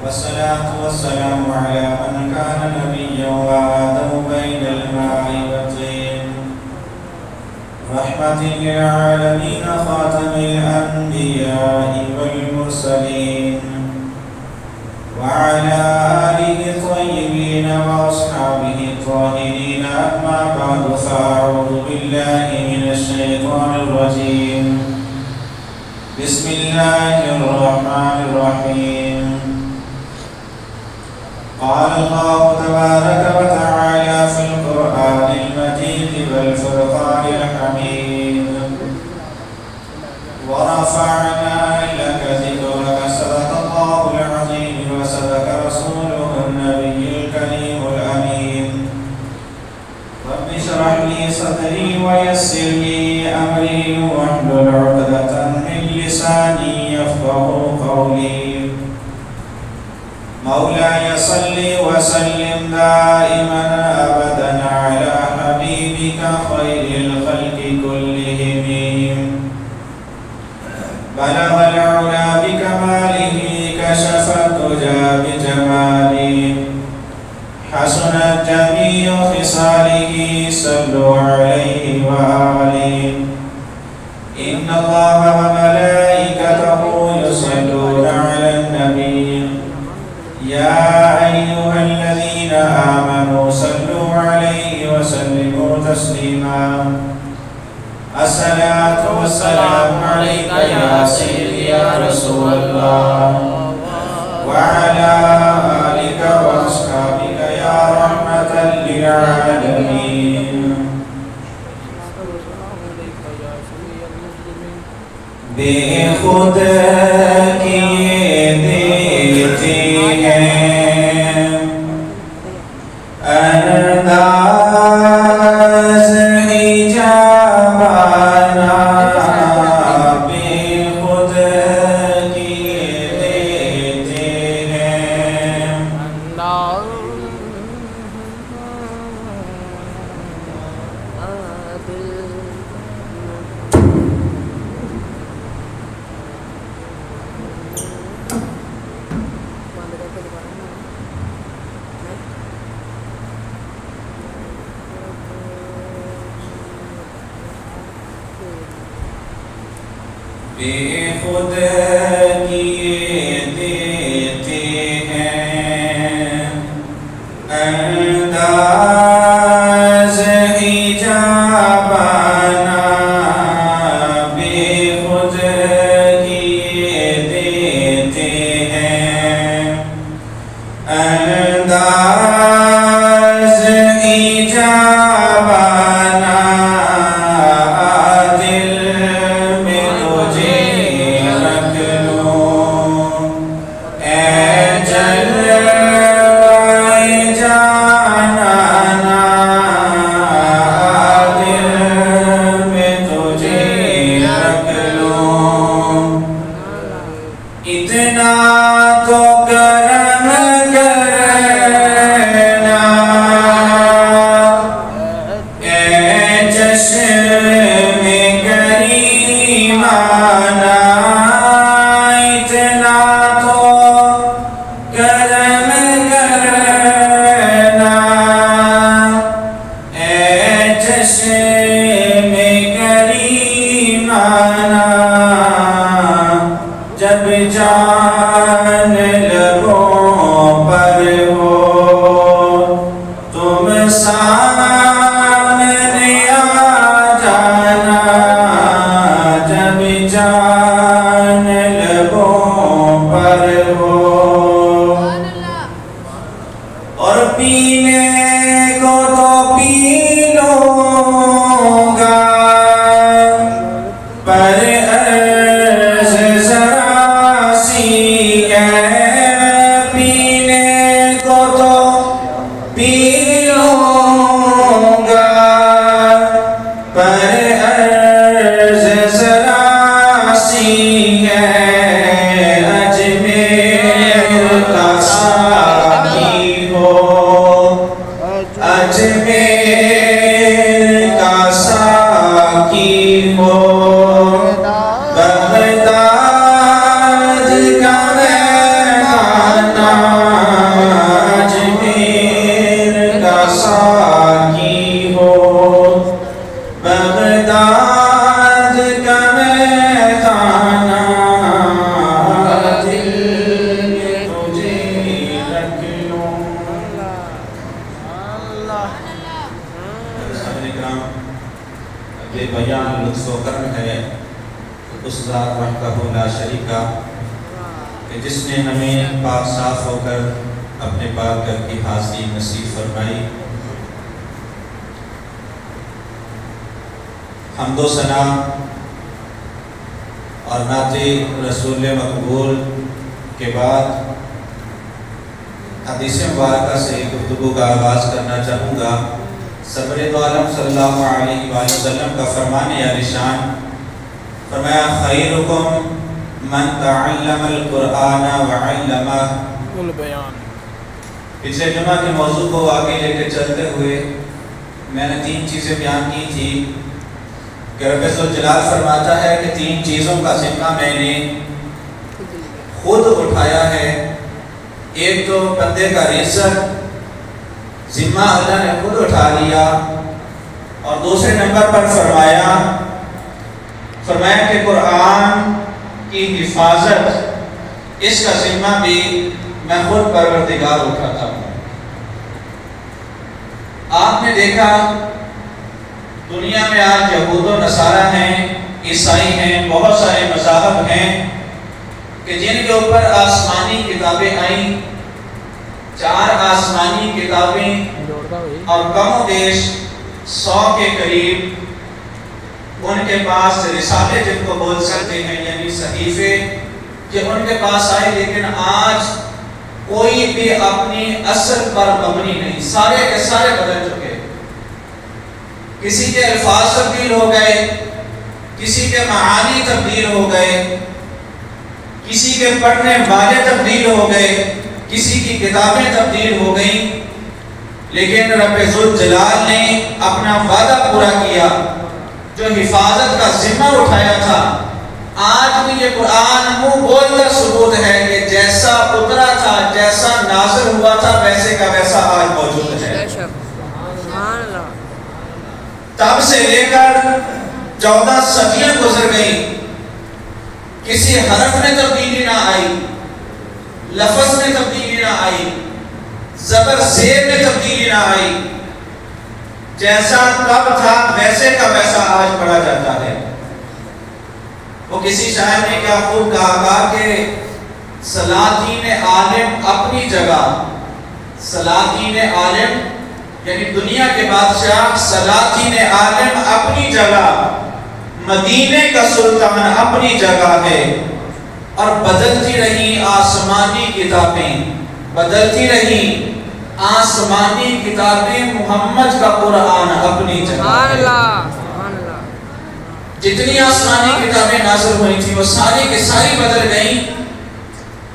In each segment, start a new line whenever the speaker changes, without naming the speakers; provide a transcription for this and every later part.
والصلاة والسلام على من كان نبيا وآدم بين الماء والطين رحمة للعالمين خاتم الأنبياء والمرسلين وعلى آله الطيبين وأصحابه الطاهرين أما بعد فأعوذ بالله من الشيطان الرجيم بسم الله الرحمن الرحيم قال الله تبارك وتعالى في القرآن المجيد والفرقان الحميد ورفعنا لك ذكرك صدق الله العظيم وصدق رسوله النبي الكريم الأمين رب اشرح لي صدري ويسر لي أمري واحلل عقدة من لساني يفقهوا قولي مولاي صل وسلم دائما أبدا على حبيبك خير الخلق كلهم بلغ العلا بكماله كشف الدجى بجماله حسنت جميع خصاله صلوا عليه وآله إن الله وملائكته يصلون على النبي يا أيها الذين آمنوا صلوا عليه وسلموا تسليما الصلاة والسلام عليك يا سيدي يا رسول الله وعلى آلك وأصحابك يا رحمة للعالمين بے خود کیے دیتے ہیں انداز حجابانا بے خود کیے دیتے ہیں بے خود کیے دیتے ہیں انداز حجابانا بے خود کیے دیتے ہیں انداز حجابانا اتنا تو کرم کرنا اے چشم کریمانہ اتنا تو کرم کرنا اے چشم کریمانہ جب جان لبوں پر ہو تم سامنے آ جانا جب جان لبوں پر ہو اور پینے کو تو پی لوں گا پر پینے کو تو پی لوں گا پر عرض ذرا سی ہے اجمیر کا ساقی ہو بیان لطف و کرم ہے اس ذات وحدہ لا شریکہ کہ جس نے ہمیں پاک صاف ہو کر اپنے پاک گھر کی حاضری نصیب فرمائی۔ حمد و ثنا اور نعت رسول مقبول کے بعد حدیث مبارکہ سے گفتگو کا آغاز کرنا چاہوں گا۔ سرور دو عالم صلی اللہ علیہ وآلہ وسلم کا فرمان عالی شان فرمایا خیرکم من تعلم القرآن وعلمہ۔ پچھلے جمعہ کے موضوع کو آگے لے کے چلتے ہوئے میں نے 3 چیزیں بیان کی تھی کہ رب ذوالجلال فرماتا ہے کہ 3 چیزوں کا ذمہ میں نے خود اٹھایا ہے۔ ایک تو بندے کا رزق ذمہ اللہ نے خود اٹھا لیا، اور دوسرے نمبر پر فرمایا کہ قرآن کی حفاظت اس کا ذمہ بھی میں خود پروردگار اٹھاتا ہوں۔ آپ نے دیکھا دنیا میں آج یہود و نصارہ ہیں، عیسائی ہیں، بہت سارے مذاہب ہیں کہ جن کے اوپر آسمانی کتابیں آئیں، 4 آسمانی کتابیں اور کم و بیش 100 کے قریب ان کے پاس رسالے جن کو بول سکتے ہیں یعنی صحیفے کہ ان کے پاس آئے، لیکن آج کوئی بھی اپنی اصل پر مبنی نہیں، سارے کے سارے بدل چکے۔ کسی کے الفاظ تبدیل ہو گئے، کسی کے معانی تبدیل ہو گئے، کسی کے پڑھنے والے تبدیل ہو گئے، کسی کی کتابیں تبدیل ہو گئیں، لیکن رب ذوالجلال نے اپنا وعدہ پورا کیا، جو حفاظت کا ذمہ اٹھایا تھا۔ آج بھی یہ قرآن منہ بول کر ثبوت ہے کہ جیسا اترا تھا، جیسا نازل ہوا تھا، ویسے کا ویسا آج موجود ہے۔ تب سے لے کر 14 صدیاں گزر گئیں، کسی حرف میں تبدیلی نہ آئی، لفظ میں تبدیلی نہ آئی، زبر زیر میں تبدیلی نہ آئی، جیسا تب تھا ویسے کا ویسا آج پڑھا جاتا ہے۔ وہ کسی شاعر نے کیا خوب کہا کہ سلاطین عالم اپنی جگہ، سلاطین عالم یعنی دنیا کے بادشاہ، سلاطین عالم اپنی جگہ، مدینے کا سلطان اپنی جگہ ہے، اور بدلتی رہی آسمانی کتابیں، بدلتی رہی آسمانی کتابیں، محمد کا قرآن اپنی جگہ ہے۔ جتنی آسمانی کتابیں نازل ہوئی تھی وہ ساری کی ساری بدل گئیں،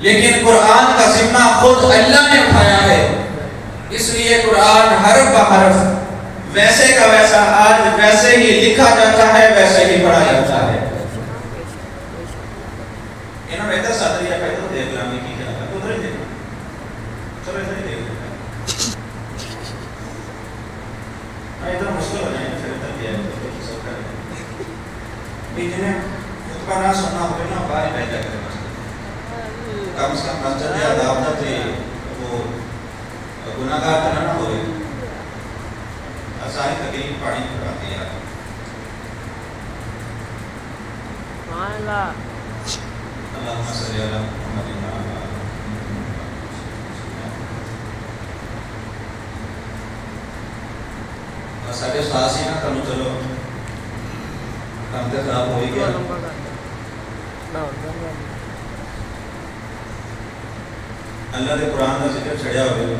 لیکن قرآن کا ذمہ خود اللہ نے اٹھایا ہے۔ اس لیے قرآن حرف بحرف ویسے کا ویسا آج ویسے ہی لکھا جاتا ہے، ویسے ہی پڑھا جاتا ہے۔ انہوں نے بہتر ساتھ لیا کہتے ہو دیکھ لانے کی کیا ہے، ادھر ہی دیکھ چلو ادھر ہی دیکھ لیتا ہے۔ ادھر مشکل ہو جائیں پھر ادھر دیا ہے تو سب کریں بھی جنہیں خطبہ نہ سننا ہوگا نا باہر ہی بیٹھا کریں کم از کم مسجد یا دعوت تھے وہ گناہگار تو نہ ہو رہے، ساری تقریب پاڑی پڑھاتے ہیں۔ اللہم صلی علی محمد سارے استاد سی نا تمہیں چلو کام تے خراب ہو ہی گیا۔ اللہ دے قرآن کا ذکر چھڑیا ہوئے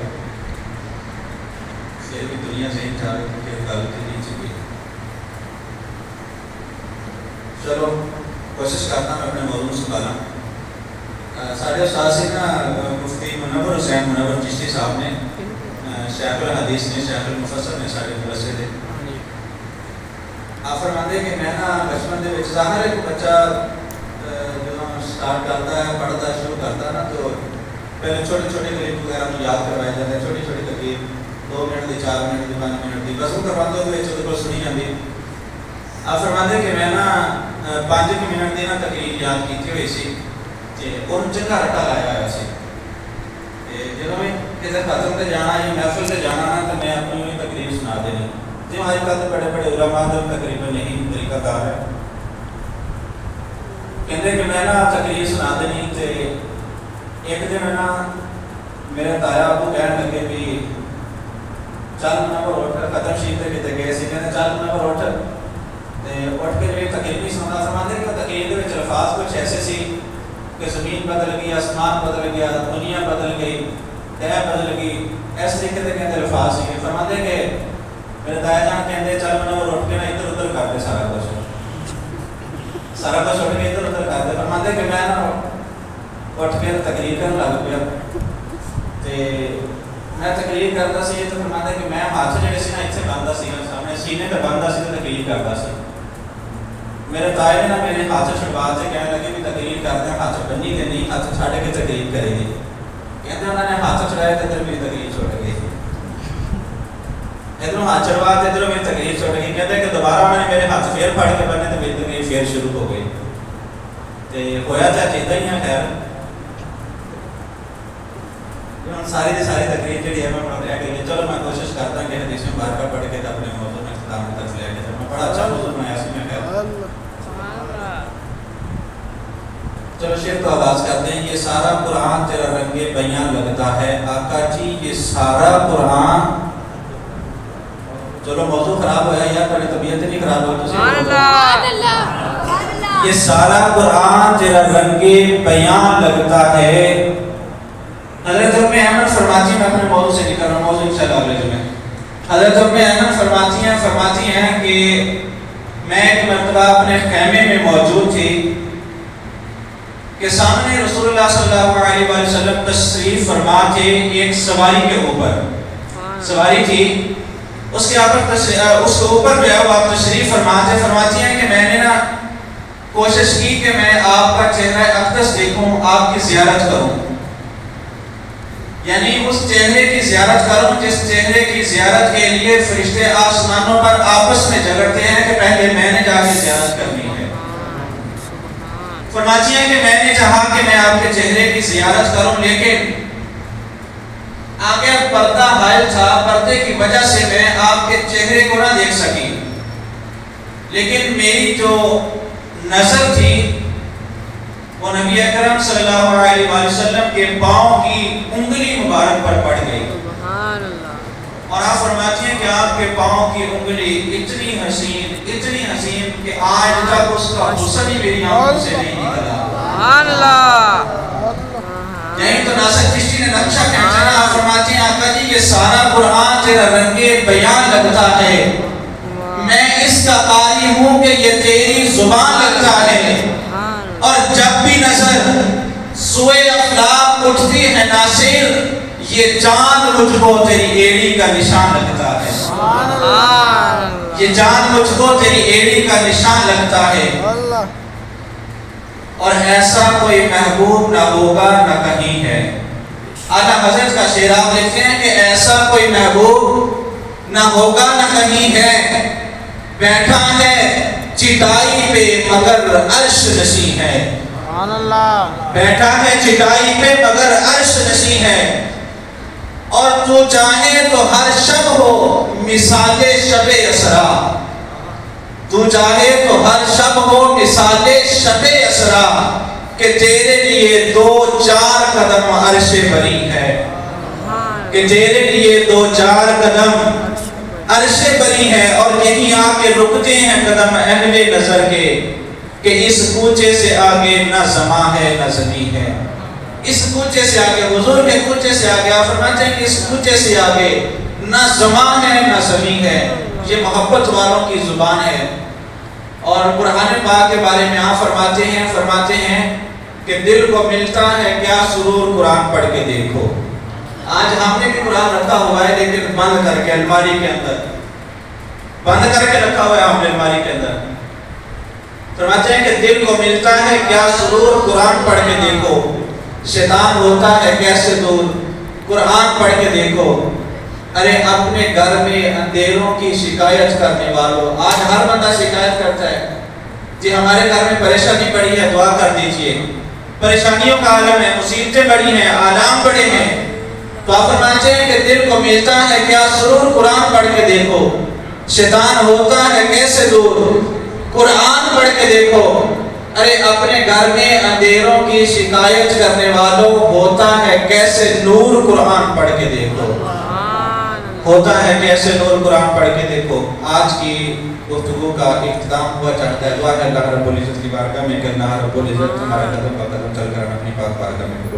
پھر بھی دنیا سے ہی چاہ رہے کہ غلط نہیں چکی۔ چلو کوشش کرتا ہوں اپنے موضوع سے بالا۔ سارے استاد سے نا مفتی منور حسین منور چشتی صاحب نے، شیخ الحدیث نے، شیخ المفسر نے، سارے مدرسے تھے۔ آپ فرماتے کہ میں نا بچپن دے وچ ظاہر ہے کہ بچہ جدوں سٹارٹ کرتا ہے پڑھتا شروع کرتا ہے نا تو پہلے چھوٹے چھوٹے کلپ وغیرہ کو یاد کروائے جاتے ہیں، چھوٹی چھوٹی تقریب 2 منٹ دی، 4 منٹ دی، 5 منٹ دی، بس وہ کرواتے ہوئے چلو کو سنی جاتی۔ آپ فرماتے کہ میں نا 5 منٹ دی نا تقریب یاد کیتی ہوئی سی تے ان چنگا رٹا لایا ہوا سی۔ جدوں میں کسی ختم تے جانا یا محفل تے جانا نا تو میں اپنی تقریر سنا دینی۔ جی آج کل تو بڑے بڑے علماء تقریباً یہی حقیقت آ رہا ہے کہتے کہ میں نا تقریر سنا دینی تے ایک دن نا میرے تایا ابو کہنے لگے بھی چل میں پر اٹھ ختم شیف تے کتے گئے سی کہتے چل میں پر اٹھ تے اٹھ کے جو تقریر نہیں سنتا فرماتے کہ تقریر دے وچ الفاظ کچھ ایسے سی کہ زمین بدل گئی آسمان بدل گیا دنیا بدل گئی دہ بدل گئی ایسے طریقے سے کہتے الفاظ سی فرماتے کہ میرے تایا جان کہتے چل میں پر اٹھ کے نا ادھر ادھر کر دے سارا کچھ اٹھ کے ادھر ادھر کر دے فرماتے کہ میں نا اٹھ کے تقریر کرنے لگ پیا تے میں تقریر کرتا سی تو فرماتے کہ میں ہاتھ جڑے سی نا اتنے بنتا سی سامنے سینے پہ بنتا سی تو تقریر کرتا سی میرے تائے نے نا میرے ہاتھ چھڑوا کے کہنے لگے بھی تقریر کرتے ہیں ہاتھ بنی تے نہیں ہاتھ چھڑ کے تقریر کرے گی کہتے انہوں نے ہاتھ چڑھایا تو ادھر میری تقریر چھوڑ گئی ادھر ہاتھ چڑھوا تے ادھر میری تقریر چھوڑ گئی کہتے کہ دوبارہ میں نے میرے ہاتھ پھر پھڑ کے بننے تو میری تقریر پھر شروع ہو گئی تے ہویا چاہے چیتا ہی ہے خیر ساری دی ساری تقریر جڑی ہے میں پڑھ رہا کہ چلو میں کوشش کرتا کہ حدیث مبارکہ پڑھ کے اپنے موضوع میں اختتام کی طرف لے کے میں بڑا اچھا موضوع بنایا سی میں خیر چلو شعر تو آغاز کرتے ہیں یہ سارا قرآن تیرا رنگ بیاں لگتا ہے آقا جی یہ سارا قرآن چلو موضوع خراب ہوا ہے یار پہلے طبیعت نہیں خراب ہوا تو یہ سارا قرآن تیرا رنگ بیاں لگتا ہے حضرت ام احمد فرماتی ہیں میں اپنے موضوع سے نکل رہا ہوں موضوع انشاءاللہ اگلے جمعے حضرت ام احمد فرماتی ہیں کہ میں ایک مرتبہ اپنے خیمے میں موجود تھی کہ سامنے رسول اللہ صلی اللہ علیہ وآلہ وسلم تشریف فرما تھے ایک سواری کے اوپر سواری تھی اس کے اوپر جو ہے وہ آپ تشریف فرماتی ہیں کہ میں نے نا کوشش کی کہ میں آپ کا چہرہ اقدس دیکھوں آپ کی زیارت کروں یعنی اس چہرے کی زیارت کروں جس چہرے کی زیارت کے لیے فرشتے آسمانوں پر آپس میں جھگڑتے ہیں کہ پہلے میں نے جا کے زیارت کرنی ہے فرماتی ہیں کہ میں نے چاہا کہ میں آپ کے چہرے کی زیارت کروں لیکن آگے پردہ حائل تھا پردے کی وجہ سے میں آپ کے چہرے کو نہ دیکھ سکی لیکن میری جو نظر تھی وہ نبی اکرم صلی اللہ علیہ وآلہ وسلم کے پاؤں کی انگلی مبارک پر پڑ گئی اور آپ فرماتی ہیں کہ آپ کے پاؤں کی انگلی اتنی حسین کہ آج تک اس کا حسن ہی میری آنکھوں سے نہیں نکلا یہیں تو ناصر چشتی نے نقشہ کھینچا آپ فرماتی ہیں آقا جی یہ سارا قرآن تیرا رنگ بیان لگتا ہے میں اس کا قاری ہوں کہ یہ تیری زبان لگتا ہے اور جب بھی نظر سوئے افلاق اٹھتی ہے ناصر یہ چاند مجھ کو تیری ایڑی کا نشان لگتا ہے یہ چاند مجھ کو تیری ایڑی کا نشان لگتا ہے اور ایسا کوئی محبوب نہ ہوگا نہ کہیں ہے اعلیٰ حضرت کا شعر آپ دیکھتے ہیں کہ ایسا کوئی محبوب نہ ہوگا نہ کہیں ہے بیٹھا ہے چٹائی پہ مگر عرش نشیں ہے بیٹھا ہے چٹائی پہ مگر عرش نشیں ہے اور تو چاہے تو ہر شب ہو مثال شب اسرا تو چاہے تو ہر شب ہو مثال شب اسرا کہ تیرے لیے 2-4 قدم عرش بری ہے کہ تیرے لیے 2-4 قدم عرش بری ہے اور یہی آگے رکتے ہیں قدم اہل نظر کے کہ اس کوچے سے آگے نہ زماں ہے نہ زمین ہے اس کوچے سے آگے حضور کے کوچے سے آگے آپ فرماتے ہیں کہ اس کوچے سے آگے نہ زماں ہے نہ زمین ہے یہ محبت والوں کی زبان ہے اور قرآن پاک کے بارے میں آپ فرماتے ہیں کہ دل کو ملتا ہے کیا سرور قرآن پڑھ کے دیکھو آج ہم نے بھی قرآن رکھا ہوا ہے لیکن بند کر کے الماری کے اندر بند کر کے رکھا ہوا ہے ہم نے الماری کے اندر فرماتے ہیں کہ دل کو ملتا ہے کیا سرور قرآن پڑھ کے دیکھو شیطان ہوتا ہے کیسے دور قرآن پڑھ کے دیکھو ارے اپنے گھر میں اندھیروں کی شکایت کرنے والوں آج ہر بندہ شکایت کرتا ہے جی ہمارے گھر میں پریشانی بڑی ہے دعا کر دیجئے پریشانیوں کا عالم ہے مصیبتیں بڑی ہیں آلام بڑے ہیں تو آپ فرماتے ہیں کہ دل کو ملتا ہے کیا سرور قرآن پڑھ کے دیکھو شیطان ہوتا ہے کیسے دور قرآن پڑھ کے دیکھو. ارے اپنے گھر میں اندھیروں کی شکایت کرنے والوں ہوتا ہے کیسے نور قرآن پڑھ کے دیکھو. ہوتا ہے کیسے نور قرآن پڑھ کے دیکھو. آج کی گفتگو کا اختتام ہوا چاہتا ہے. دعا ہے اللہ رب العزت کی بارگاہ میں کہ اللہ رب العزت ہمارا قدم بقدم چل کر اپنی پاک بارگاہ میں